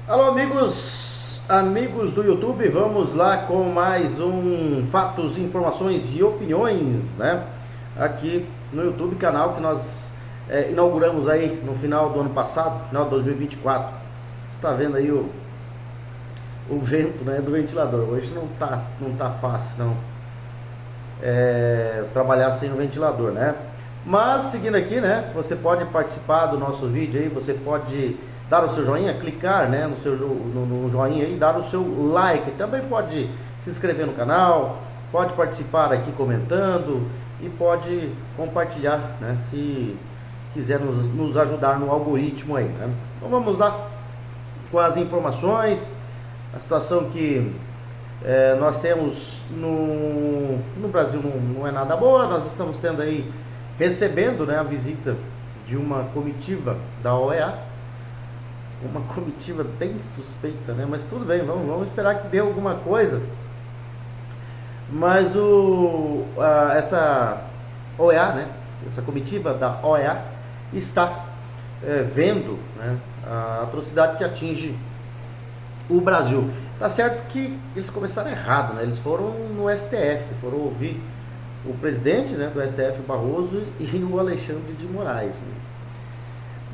Alô, amigos do YouTube, vamos lá com mais um Fatos, Informações e Opiniões, né? Aqui no YouTube, canal que nós inauguramos aí no final do ano passado, final de 2024. Você está vendo aí o vento, né, do ventilador. Hoje não tá fácil, não. Trabalhar sem o ventilador, né? Mas seguindo aqui, né? Você pode participar do nosso vídeo aí, você pode dar o seu joinha, clicar, né, no joinha aí, dar o seu like. Também pode se inscrever no canal, pode participar aqui comentando e pode compartilhar, né? Se quiser nos ajudar no algoritmo aí, né? Então vamos lá com as informações. A situação que nós temos no Brasil não é nada boa. Nós estamos tendo aí, recebendo, né, a visita de uma comitiva da OEA, uma comitiva bem suspeita, né? Mas tudo bem, vamos esperar que dê alguma coisa. Mas essa OEA, né, essa comitiva da OEA está vendo, né, a atrocidade que atinge o Brasil. Tá certo que eles começaram errado, né? Eles foram no STF, foram ouvir o presidente, né, do STF, Barroso, e o Alexandre de Moraes, né?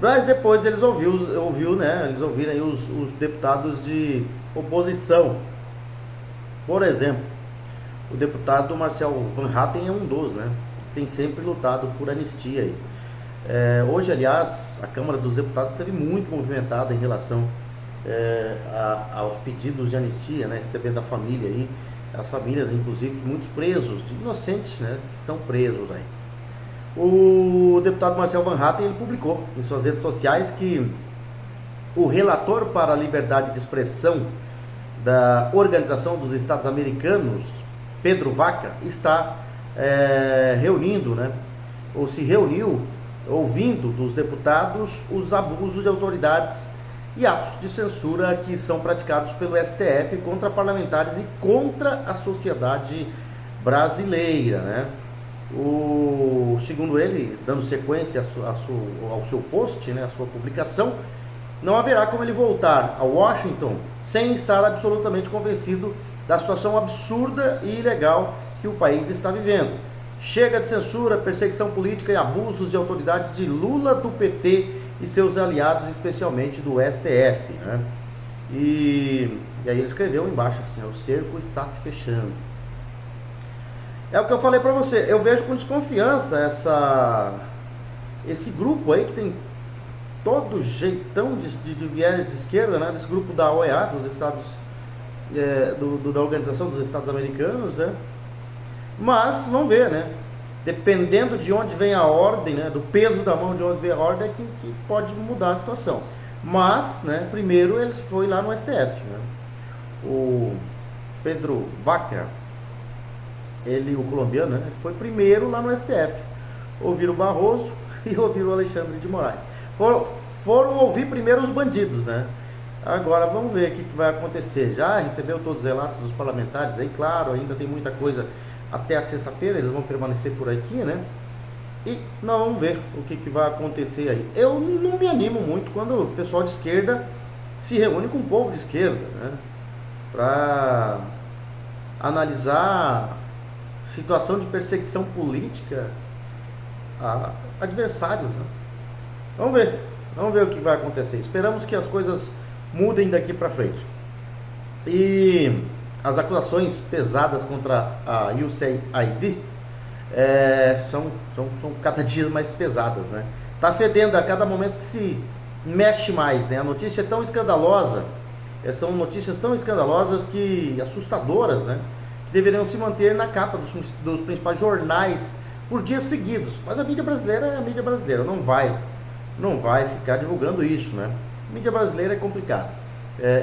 Mas depois eles ouviram aí os deputados de oposição. Por exemplo, o deputado Marcel Van Hatten é um dos, né? Tem sempre lutado por anistia aí. Hoje, aliás, a Câmara dos Deputados esteve muito movimentada em relação aos pedidos de anistia, né? Recebendo a família aí, as famílias, inclusive, de muitos presos, de inocentes, né? Que estão presos aí. O deputado Marcel Van Hatten, ele publicou em suas redes sociais que o relator para a liberdade de expressão da Organização dos Estados Americanos, Pedro Vaca, está reunindo, né, ou se reuniu, ouvindo dos deputados os abusos de autoridades e atos de censura que são praticados pelo STF contra parlamentares e contra a sociedade brasileira, né? Segundo ele, dando sequência ao seu post, né, à sua publicação, não haverá como ele voltar a Washington sem estar absolutamente convencido da situação absurda e ilegal que o país está vivendo. Chega de censura, perseguição política e abusos de autoridade de Lula, do PT e seus aliados, especialmente do STF, né? E aí ele escreveu embaixo assim: o cerco está se fechando. É o que eu falei pra você, eu vejo com desconfiança esse grupo aí que tem todo jeitão de viés de esquerda, né? Desse grupo da OEA, dos Estados, da Organização dos Estados Americanos, né? Mas vamos ver, né? Dependendo de onde vem a ordem, né? Do peso da mão de onde vem a ordem, é que pode mudar a situação. Mas, né? Primeiro ele foi lá no STF, né? O Pedro Vaca, o colombiano, né, foi primeiro lá no STF. Ouviram o Barroso e ouviram o Alexandre de Moraes. Foram ouvir primeiro os bandidos, né? Agora vamos ver o que vai acontecer. Já recebeu todos os relatos dos parlamentares aí, claro, ainda tem muita coisa até a sexta-feira, eles vão permanecer por aqui, né? E nós vamos ver o que vai acontecer aí. Eu não me animo muito quando o pessoal de esquerda se reúne com o povo de esquerda, né, para analisar situação de perseguição política a adversários, né? Vamos ver o que vai acontecer. Esperamos que as coisas mudem daqui para frente. E as acusações pesadas contra a USAID são cada dia mais pesadas, né? Tá fedendo a cada momento que se mexe mais, né? A notícia é tão escandalosa, são notícias tão escandalosas que assustadoras, né? Deveriam se manter na capa dos principais jornais por dias seguidos. Mas a mídia brasileira é a mídia brasileira, não vai ficar divulgando isso, né? A mídia brasileira é complicada,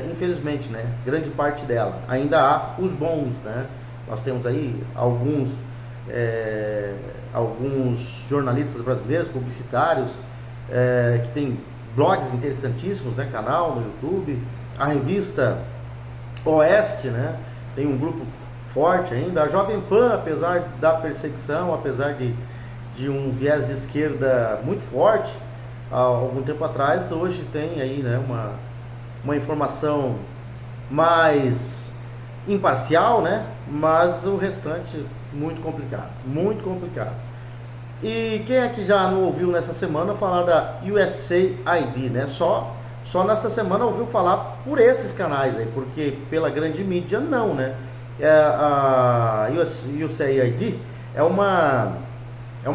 infelizmente, né? Grande parte dela. Ainda há os bons, né? Nós temos aí alguns jornalistas brasileiros, publicitários, que tem blogs interessantíssimos, né? Canal no YouTube, a revista Oeste, né? Tem um grupo forte ainda. A Jovem Pan, apesar da perseguição, apesar de um viés de esquerda muito forte há algum tempo atrás, hoje tem aí, né, uma informação mais imparcial, né? Mas o restante muito complicado, muito complicado. E quem é que já não ouviu nessa semana falar da USAID, né? Só nessa semana ouviu falar por esses canais aí, porque pela grande mídia não, né? A USAID é uma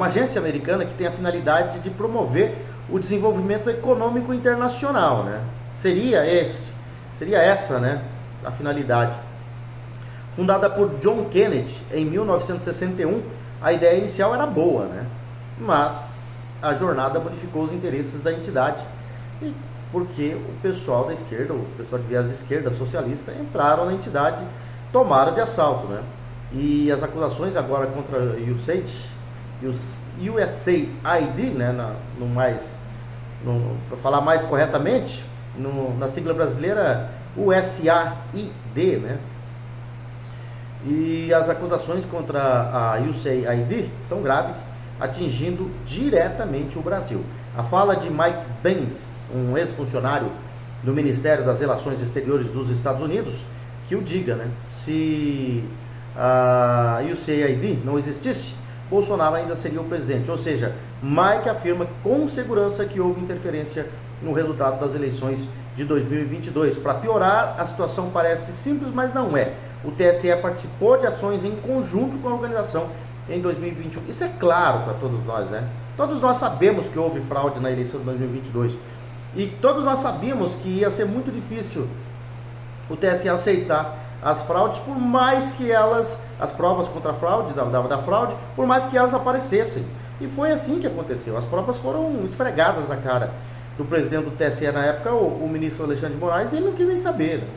agência americana que tem a finalidade de promover o desenvolvimento econômico internacional, né? Seria essa, né, a finalidade. Fundada por John Kennedy em 1961, a ideia inicial era boa, né? Mas a jornada modificou os interesses da entidade, porque o pessoal da esquerda, o pessoal de viés de esquerda socialista, entraram na entidade, tomaram de assalto, né? E as acusações agora contra o USAID, né, para falar mais corretamente, na sigla brasileira, USAID, né? E as acusações contra a USAID são graves, atingindo diretamente o Brasil. A fala de Mike Pence, um ex-funcionário do Ministério das Relações Exteriores dos Estados Unidos, que o diga, né? Se a USAID não existisse, Bolsonaro ainda seria o presidente. Ou seja, Mike afirma com segurança que houve interferência no resultado das eleições de 2022. Para piorar, a situação parece simples, mas não é. O TSE participou de ações em conjunto com a organização em 2021. Isso é claro para todos nós, né? Todos nós sabemos que houve fraude na eleição de 2022. E todos nós sabíamos que ia ser muito difícil o TSE aceitar as fraudes, por mais que as provas contra a fraude, da fraude, por mais que elas aparecessem. E foi assim que aconteceu. As provas foram esfregadas na cara do presidente do TSE na época, o ministro Alexandre de Moraes, e ele não quis nem saber, né?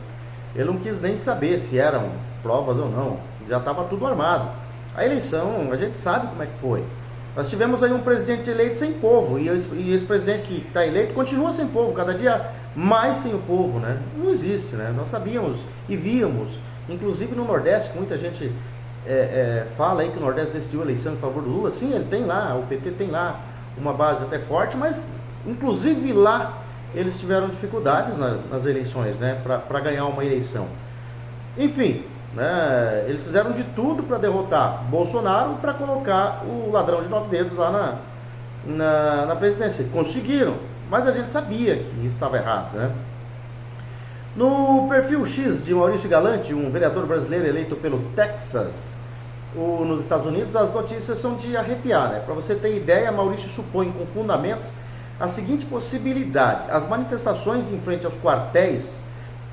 Ele não quis nem saber se eram provas ou não. Já estava tudo armado. A eleição, a gente sabe como é que foi. Nós tivemos aí um presidente eleito sem povo. E esse presidente que está eleito continua sem povo. Cada dia mais sem o povo, né? Não existe, né? Nós sabíamos e víamos. Inclusive no Nordeste, que muita gente fala aí que o Nordeste decidiu a eleição em favor do Lula. Sim, ele tem lá, o PT tem lá uma base até forte. Mas, inclusive lá, eles tiveram dificuldades nas eleições, né, para ganhar uma eleição. Enfim, né, eles fizeram de tudo para derrotar Bolsonaro, para colocar o ladrão de 9 dedos lá na presidência. Conseguiram, mas a gente sabia que isso estava errado, né? No perfil X de Maurício Galante, um vereador brasileiro eleito pelo Texas, nos Estados Unidos, as notícias são de arrepiar, né? Para você ter ideia, Maurício supõe com fundamentos a seguinte possibilidade: as manifestações em frente aos quartéis,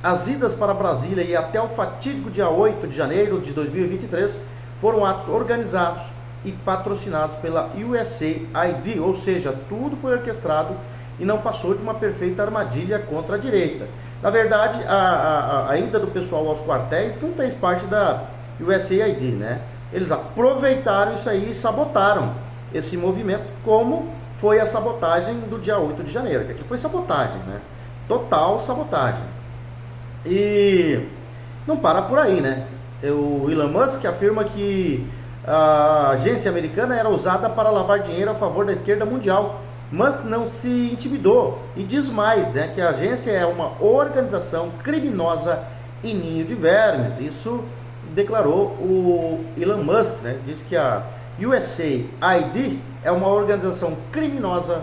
as idas para Brasília e até o fatídico dia 8 de janeiro de 2023 foram atos organizados e patrocinados pela USAID, ou seja, tudo foi orquestrado e não passou de uma perfeita armadilha contra a direita. Na verdade, a ida do pessoal aos quartéis não fez parte da USAID, né? Eles aproveitaram isso aí e sabotaram esse movimento, como foi a sabotagem do dia 8 de janeiro, que aqui foi sabotagem, né? Total sabotagem. E não para por aí, né? O Elon Musk afirma que a agência americana era usada para lavar dinheiro a favor da esquerda mundial. Musk não se intimidou e diz mais, né? Que a agência é uma organização criminosa e ninho de vermes. Isso declarou o Elon Musk, né? Diz que a USAID é uma organização criminosa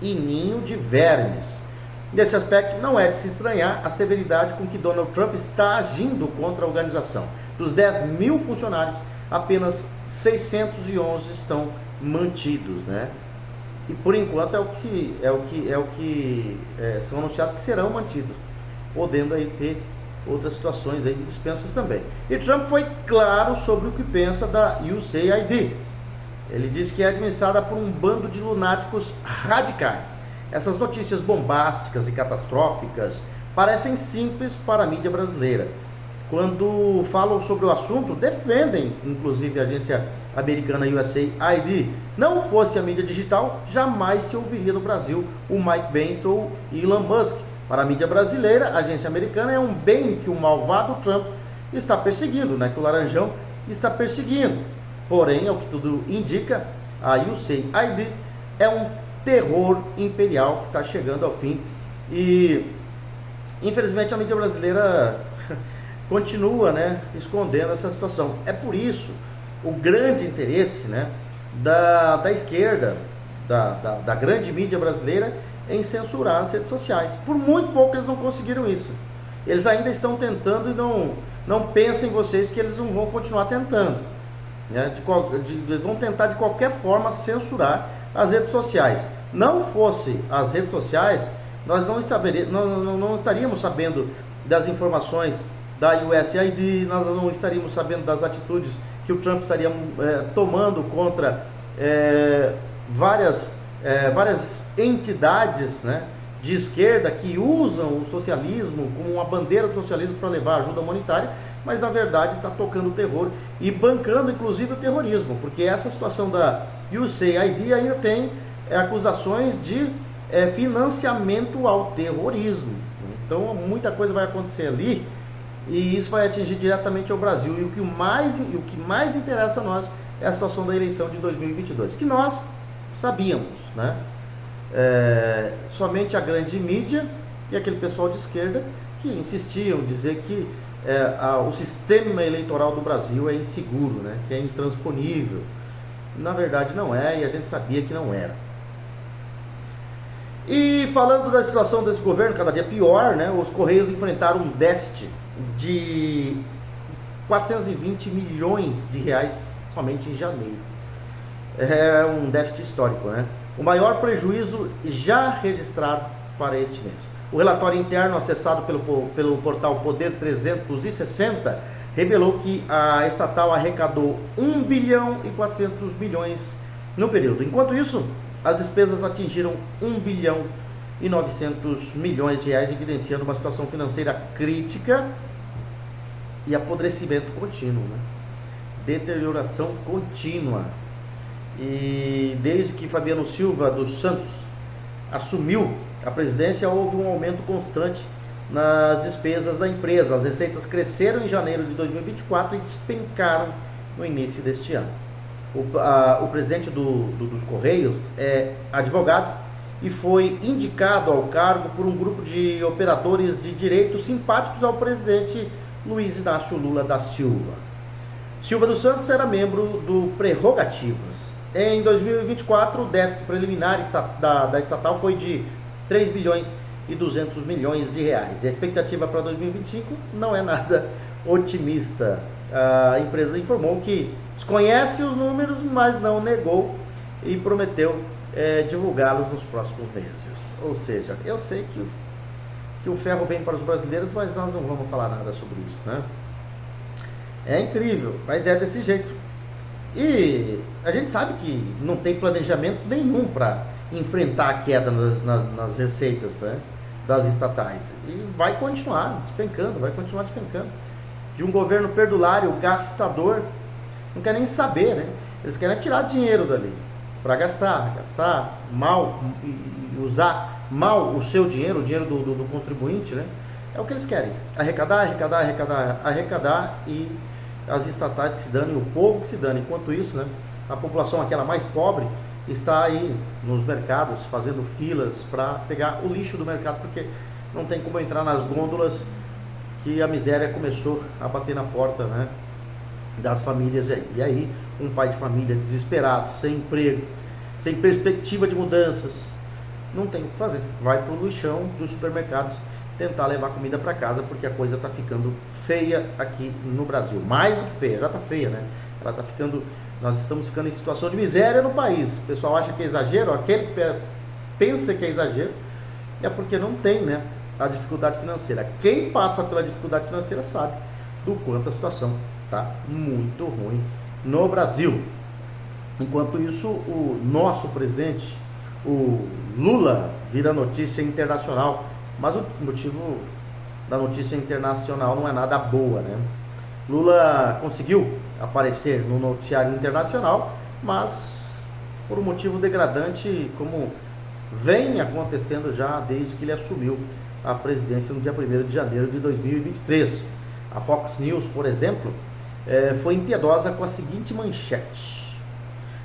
e ninho de vermes. Nesse aspecto, não é de se estranhar a severidade com que Donald Trump está agindo contra a organização. Dos 10 mil funcionários, apenas 611 estão mantidos, né? E por enquanto são anunciados que serão mantidos, podendo aí ter outras situações aí de dispensas também. E Trump foi claro sobre o que pensa da USAID. Ele diz que é administrada por um bando de lunáticos radicais. Essas notícias bombásticas e catastróficas parecem simples para a mídia brasileira. Quando falam sobre o assunto, defendem, inclusive, a agência americana USAID. Não fosse a mídia digital, jamais se ouviria no Brasil o Mike Pence ou Elon Musk. Para a mídia brasileira, a agência americana é um bem que o malvado Trump está perseguindo, né? Que o Laranjão está perseguindo. Porém, ao que tudo indica, a USAID é um terror imperial que está chegando ao fim. E Infelizmente a mídia brasileira continua, né, escondendo essa situação. É por isso o grande interesse, né, da esquerda, da grande mídia brasileira em censurar as redes sociais. Por muito pouco eles não conseguiram isso. Eles ainda estão tentando e não pensem vocês que eles não vão continuar tentando. Né? Eles vão tentar de qualquer forma censurar as redes sociais. Não fosse as redes sociais, nós não estaríamos sabendo das informações da USAID, nós não estaríamos sabendo das atitudes que o Trump estaria tomando contra várias entidades, né, de esquerda que usam o socialismo como uma bandeira do socialismo para levar ajuda humanitária, mas na verdade está tocando o terror e bancando inclusive o terrorismo, porque essa situação da USAID ainda tem acusações de financiamento ao terrorismo. Então muita coisa vai acontecer ali e isso vai atingir diretamente o Brasil. E o que mais interessa a nós é a situação da eleição de 2022, que nós sabíamos, né? Somente a grande mídia e aquele pessoal de esquerda que insistiam em dizer que o sistema eleitoral do Brasil é inseguro, né? Que é intransponível. Na verdade não é, e a gente sabia que não era. E falando da situação desse governo, cada dia pior, né? Os Correios enfrentaram um déficit de 420 milhões de reais somente em janeiro. É um déficit histórico, né? O maior prejuízo já registrado para este mês. O relatório interno acessado pelo portal Poder 360 revelou que a estatal arrecadou 1 bilhão e 400 milhões no período. Enquanto isso, as despesas atingiram 1 bilhão e 900 milhões de reais, evidenciando uma situação financeira crítica e apodrecimento contínuo, né? Deterioração contínua. E desde que Fabiano Silva dos Santos assumiu a presidência, houve um aumento constante nas despesas da empresa. As receitas cresceram em janeiro de 2024 e despencaram no início deste ano. O presidente dos Correios é advogado e foi indicado ao cargo por um grupo de operadores de direito simpáticos ao presidente Luiz Inácio Lula da Silva. Silva dos Santos era membro do Prerrogativas. Em 2024, o déficit preliminar da estatal foi de 3 bilhões e 200 milhões de reais. A expectativa para 2025 não é nada otimista. A empresa informou que desconhece os números, mas não negou e prometeu divulgá-los nos próximos meses. Ou seja, eu sei que o ferro vem para os brasileiros, mas nós não vamos falar nada sobre isso, né? É incrível, mas é desse jeito. E a gente sabe que não tem planejamento nenhum para enfrentar a queda nas receitas, né, das estatais. E vai continuar despencando. De um governo perdulário, gastador, não quer nem saber, né? Eles querem tirar dinheiro dali para gastar mal e usar mal o seu dinheiro, o dinheiro do contribuinte, né? É o que eles querem. Arrecadar e as estatais que se danem, o povo que se dane. Enquanto isso, né, a população, aquela mais pobre, está aí nos mercados fazendo filas para pegar o lixo do mercado, porque não tem como entrar nas gôndolas, que a miséria começou a bater na porta, né, das famílias aí. E aí, um pai de família desesperado, sem emprego, sem perspectiva de mudanças, não tem o que fazer. Vai para o lixão dos supermercados tentar levar comida para casa, porque a coisa está ficando feia aqui no Brasil. Mais do que feia, já está feia, né? Ela está ficando, nós estamos ficando em situação de miséria no país. O pessoal acha que é exagero, aquele que pensa que é exagero, é porque não tem, né, a dificuldade financeira. Quem passa pela dificuldade financeira sabe do quanto a situação está muito ruim no Brasil. Enquanto isso, o nosso presidente, o Lula, vira notícia internacional. Mas o motivo da notícia internacional não é nada boa, né? Lula conseguiu aparecer no noticiário internacional, mas por um motivo degradante, como vem acontecendo já desde que ele assumiu a presidência no dia 1º de janeiro de 2023. A Fox News, por exemplo, foi impiedosa com a seguinte manchete: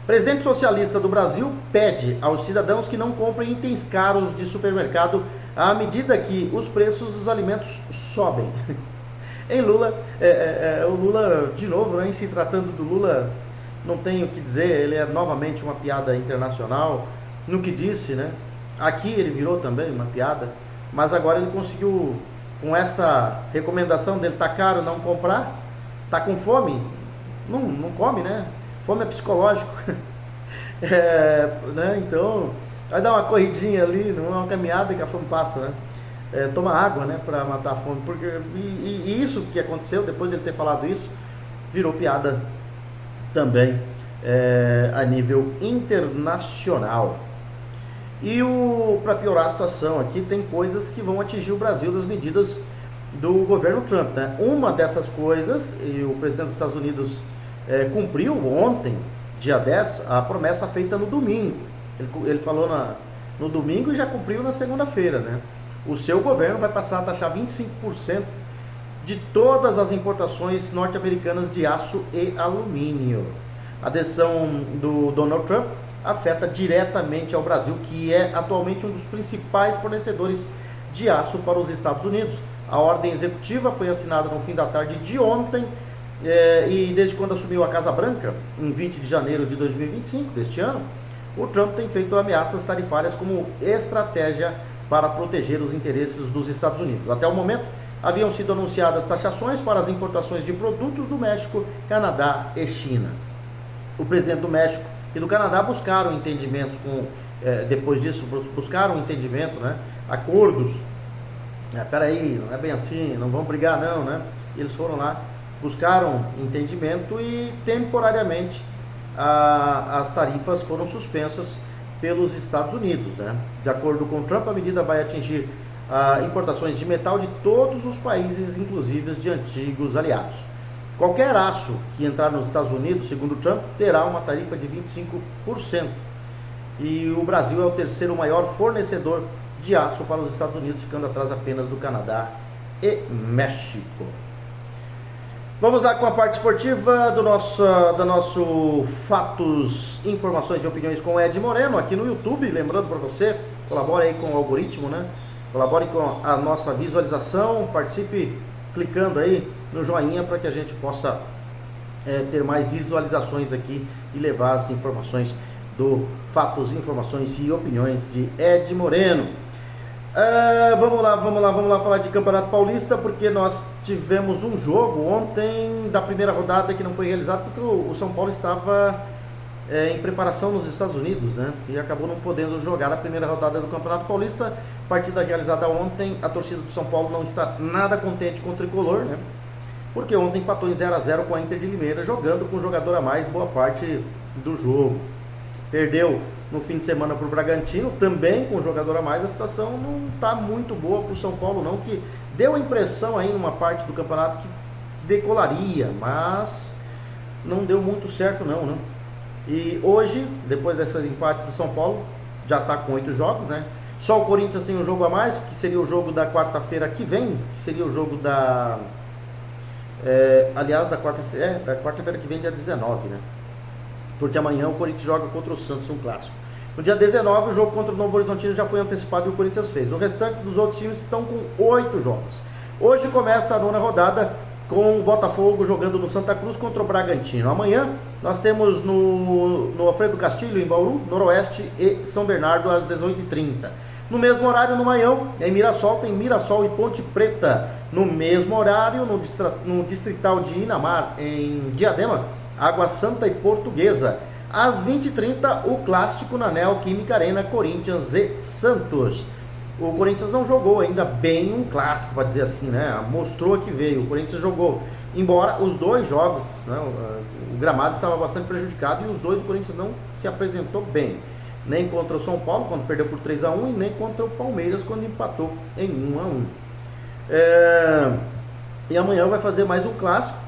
presidente socialista do Brasil pede aos cidadãos que não comprem itens caros de supermercado à medida que os preços dos alimentos sobem. Em Lula, o Lula, de novo, né, em se tratando do Lula, não tenho o que dizer, ele é novamente uma piada internacional, no que disse, né? Aqui ele virou também uma piada, mas agora ele conseguiu, com essa recomendação dele, tá caro não comprar, tá com fome, não come, né? Fome é psicológico. Né? Então, vai dar uma corridinha ali, uma caminhada que a fome passa, né? Toma água, né, para matar a fome, porque e isso que aconteceu depois de ele ter falado isso virou piada também a nível internacional. E para piorar a situação aqui, tem coisas que vão atingir o Brasil das medidas do governo Trump, né? Uma dessas coisas, e o presidente dos Estados Unidos cumpriu ontem, dia 10, a promessa feita no domingo. Ele falou no domingo e já cumpriu na segunda-feira, né? O seu governo vai passar a taxar 25% de todas as importações norte-americanas de aço e alumínio. A decisão do Donald Trump afeta diretamente ao Brasil, que é atualmente um dos principais fornecedores de aço para os Estados Unidos. A ordem executiva foi assinada no fim da tarde de ontem, e desde quando assumiu a Casa Branca, em 20 de janeiro de 2025, deste ano, o Trump tem feito ameaças tarifárias como estratégia para proteger os interesses dos Estados Unidos. Até o momento, haviam sido anunciadas taxações para as importações de produtos do México, Canadá e China. O presidente do México e do Canadá buscaram entendimentos depois disso, buscaram entendimento, né? Acordos. Peraí, não é bem assim, não vamos brigar não, né? E eles foram lá, buscaram entendimento e temporariamente as tarifas foram suspensas pelos Estados Unidos, né? De acordo com Trump, a medida vai atingir importações de metal de todos os países, inclusive de antigos aliados. Qualquer aço que entrar nos Estados Unidos, segundo Trump, terá uma tarifa de 25%. E o Brasil é o terceiro maior fornecedor de aço para os Estados Unidos, ficando atrás apenas do Canadá e México. Vamos lá com a parte esportiva do nosso Fatos, Informações e Opiniões com Ed Moreno, aqui no YouTube. Lembrando para você, colabore aí com o algoritmo, né? Colabore com a nossa visualização, participe clicando aí no joinha para que a gente possa ter mais visualizações aqui e levar as informações do Fatos, Informações e Opiniões de Ed Moreno. Vamos lá falar de Campeonato Paulista, porque nós tivemos um jogo ontem da primeira rodada que não foi realizado porque o São Paulo estava em preparação nos Estados Unidos, né? E acabou não podendo jogar a primeira rodada do Campeonato Paulista. Partida realizada ontem, a torcida do São Paulo não está nada contente com o tricolor, né? Porque ontem empatou em 0-0 com a Inter de Limeira, jogando com um jogador a mais boa parte do jogo. Perdeu no fim de semana para o Bragantino, também com um jogador a mais. A situação não está muito boa para o São Paulo não, que deu a impressão aí numa parte do campeonato que decolaria, mas não deu muito certo não, né? E hoje, depois desse empate do São Paulo, já está com 8 jogos, né? Só o Corinthians tem um jogo a mais, que seria o jogo da quarta-feira que vem, que seria o jogo da... aliás, da quarta-feira que vem, dia 19, né? Porque amanhã o Corinthians joga contra o Santos, um clássico. No dia 19, o jogo contra o Novo Horizontino já foi antecipado e o Corinthians fez. O restante dos outros times estão com 8 jogos. Hoje começa a 9ª rodada com o Botafogo jogando no Santa Cruz contra o Bragantino. Amanhã nós temos no Alfredo Castilho, em Bauru, Noroeste e São Bernardo, às 18h30. No mesmo horário, no Maião, em Mirassol, tem Mirassol e Ponte Preta. No mesmo horário, no Distrital de Inamar, em Diadema, Água Santa e Portuguesa. Às 20h30, o clássico na Neoquímica Arena, Corinthians e Santos. O Corinthians não jogou ainda bem um clássico, para dizer assim, né? Mostrou que veio. O Corinthians jogou, embora os dois jogos, né, o gramado estava bastante prejudicado e os dois o Corinthians não se apresentou bem. Nem contra o São Paulo, quando perdeu por 3-1, e nem contra o Palmeiras, quando empatou em 1-1. E amanhã vai fazer mais um clássico.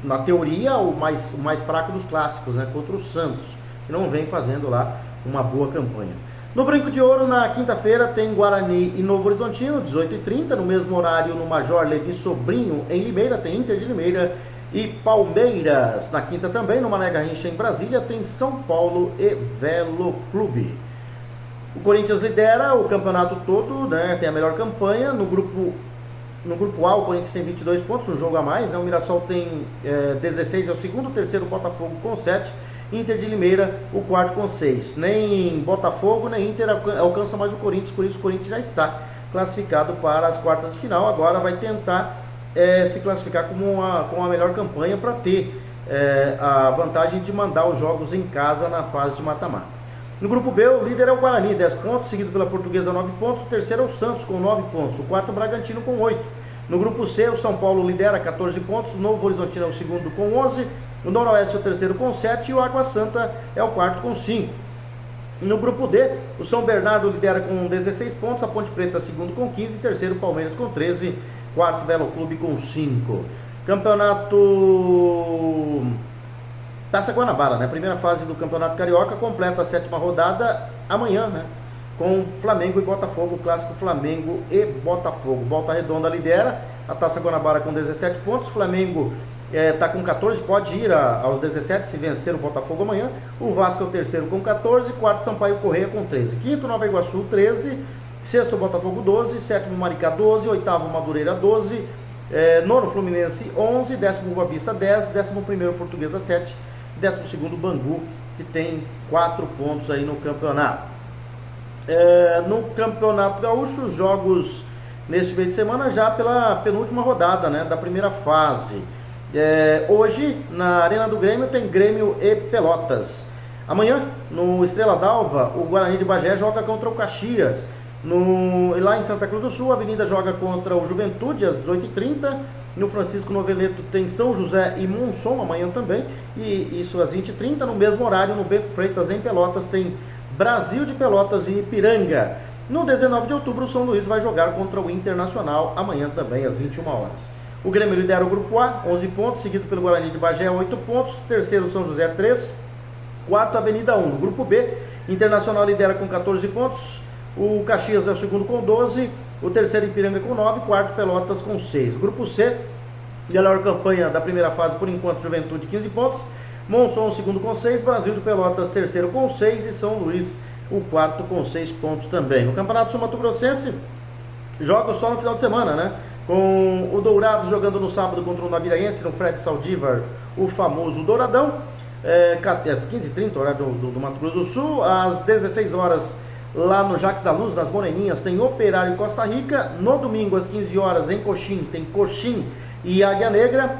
Na teoria, o mais fraco dos clássicos, né, contra o Santos, que não vem fazendo lá uma boa campanha. No Brinco de Ouro, na quinta-feira, tem Guarani e Novo Horizontino, 18h30. No mesmo horário, no Major Levi Sobrinho, em Limeira, tem Inter de Limeira e Palmeiras. Na quinta também, no Mané Garrincha, em Brasília, tem São Paulo e Velo Clube. O Corinthians lidera o campeonato todo, né? Tem a melhor campanha. No grupo A, o Corinthians tem 22 pontos, um jogo a mais, né? O Mirassol tem 16, é o segundo. O terceiro, Botafogo com 7. Inter de Limeira, o quarto com 6. Nem Botafogo, nem Inter alcança mais o Corinthians, por isso o Corinthians já está classificado para as quartas de final. Agora vai tentar se classificar com a melhor campanha para ter a vantagem de mandar os jogos em casa na fase de mata-mata. No grupo B, o líder é o Guarani, 10 pontos, seguido pela Portuguesa, 9 pontos. O terceiro é o Santos, com 9 pontos. O quarto, o Bragantino, com 8. No grupo C, o São Paulo lidera, 14 pontos. O Novo Horizontino é o segundo, com 11. O Noroeste é o terceiro, com 7. E o Água Santa é o quarto, com 5. No grupo D, o São Bernardo lidera com 16 pontos. A Ponte Preta, segundo, com 15. Terceiro, Palmeiras, com 13. Quarto, Velo Clube, com 5. Campeonato Taça Guanabara, né? Primeira fase do Campeonato Carioca, completa a 7ª rodada amanhã, né? Com Flamengo e Botafogo, clássico Flamengo e Botafogo. Volta Redonda lidera a Taça Guanabara com 17 pontos. Flamengo está com 14, pode ir aos 17 se vencer o Botafogo amanhã. O Vasco é o terceiro com 14, quarto Sampaio Correia com 13. Quinto, Nova Iguaçu, 13. Sexto, Botafogo, 12. Sétimo, Maricá, 12. Oitavo, Madureira, 12. Nono, Fluminense, 11. Décimo, Boa Vista, 10. 11º, Portuguesa, 7. 12º, Bangu, que tem 4 pontos aí no campeonato. No Campeonato Gaúcho, os jogos nesse meio de semana já pela penúltima rodada, né, da primeira fase. Hoje, na Arena do Grêmio, tem Grêmio e Pelotas. Amanhã, no Estrela d'Alva, o Guarani de Bagé joga contra o Caxias. Lá em Santa Cruz do Sul, a Avenida joga contra o Juventude às 18h30. No Francisco Noveleto tem São José e Monson amanhã também, e isso às 20h30. No mesmo horário, no Bento Freitas, em Pelotas, tem Brasil de Pelotas e Ipiranga. No 19 de outubro, o São Luís vai jogar contra o Internacional, amanhã também às 21 horas. O Grêmio lidera o grupo A, 11 pontos, seguido pelo Guarani de Bagé, 8 pontos. Terceiro, São José, 3. Quarto, Avenida 1. No grupo B, Internacional lidera com 14 pontos. O Caxias é o segundo com 12. O terceiro, Ipiranga, com 9. Quarto, Pelotas, com 6. Grupo C, melhor campanha da primeira fase por enquanto, Juventude, 15 pontos. Monson, o segundo, com 6. Brasil de Pelotas, terceiro, com 6. E São Luís, o quarto, com 6 pontos também. No Campeonato Sul-Mato-Grossense, jogos só no final de semana, né? Com o Dourados jogando no sábado contra o Naviraense, no Fred Saldívar, o famoso Douradão. Às 15h30, horário do Mato Grosso do Sul. Às 16 horas, lá no Jacques da Luz, nas Moreninhas, tem Operário e Costa Rica. No domingo, às 15 horas, em Coxim, tem Coxim e Águia Negra.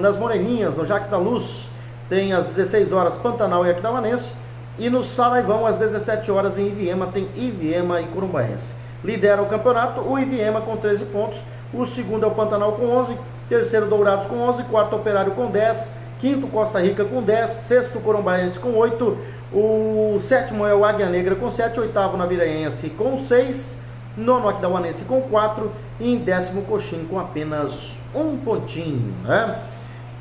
Nas Moreninhas, no Jacques da Luz, tem às 16 horas Pantanal e Aquidauanense. E no Saraivão, às 17 horas, em Iviema, tem Iviema e Corumbaense. Lidera o campeonato o Iviema com 13 pontos. O segundo é o Pantanal com 11. Terceiro, Dourados com 11. Quarto, Operário com 10. Quinto, Costa Rica com 10. Sexto, Corumbaense com 8. O sétimo é o Águia Negra com 7. Oitavo, Naviraense com 6. Nono, Aquidauanense com 4. E em décimo, Coxim com apenas um pontinho, né?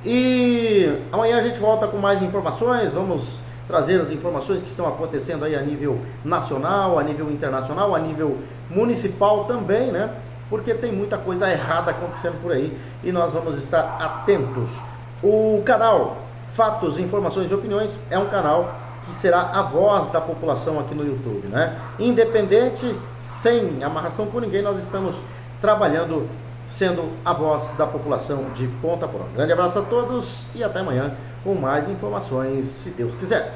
E amanhã a gente volta com mais informações. Vamos trazer as informações que estão acontecendo aí a nível nacional, a nível internacional, a nível municipal também, né? Porque tem muita coisa errada acontecendo por aí e nós vamos estar atentos. O canal Fatos, Informações e Opiniões é um canal que será a voz da população aqui no YouTube, né? Independente, sem amarração por ninguém, nós estamos trabalhando sendo a voz da população de ponta a ponta. Grande abraço a todos e até amanhã com mais informações, se Deus quiser.